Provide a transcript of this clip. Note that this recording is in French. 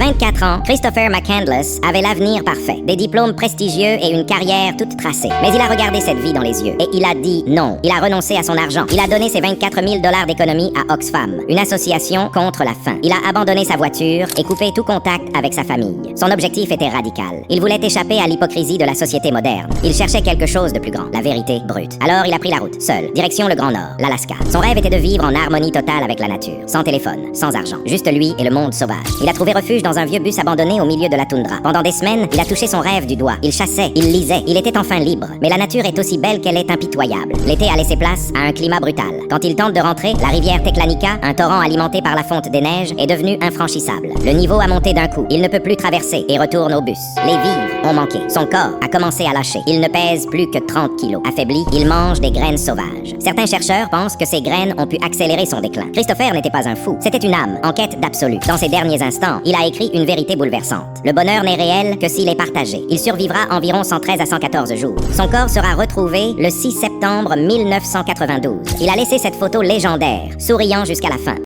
24 ans, Christopher McCandless avait l'avenir parfait, des diplômes prestigieux et une carrière toute tracée. Mais il a regardé cette vie dans les yeux et il a dit non. Il a renoncé à son argent. Il a donné ses 24 000 $ d'économie à Oxfam, une association contre la faim. Il a abandonné sa voiture et coupé tout contact avec sa famille. Son objectif était radical. Il voulait échapper à l'hypocrisie de la société moderne. Il cherchait quelque chose de plus grand, la vérité brute. Alors il a pris la route, seul, direction le Grand Nord, l'Alaska. Son rêve était de vivre en harmonie totale avec la nature, sans téléphone, sans argent, juste lui et le monde sauvage. Il a trouvé refuge dans un vieux bus abandonné au milieu de la toundra. Pendant des semaines, il a touché son rêve du doigt. Il chassait, il lisait, il était enfin libre. Mais la nature est aussi belle qu'elle est impitoyable. L'été a laissé place à un climat brutal. Quand il tente de rentrer, la rivière Teklanika, un torrent alimenté par la fonte des neiges, est devenu infranchissable. Le niveau a monté d'un coup. Il ne peut plus traverser et retourne au bus. Les vivres ont manqué. Son corps a commencé à lâcher. Il ne pèse plus que 30 kilos. Affaibli, il mange des graines sauvages. Certains chercheurs pensent que ces graines ont pu accélérer son déclin. Christopher n'était pas un fou. C'était une âme, en quête d'absolu. Dans ses derniers instants, il a écrit une vérité bouleversante. Le bonheur n'est réel que s'il est partagé. Il survivra environ 113 à 114 jours. Son corps sera retrouvé le 6 septembre 1992. Il a laissé cette photo légendaire, souriant jusqu'à la fin.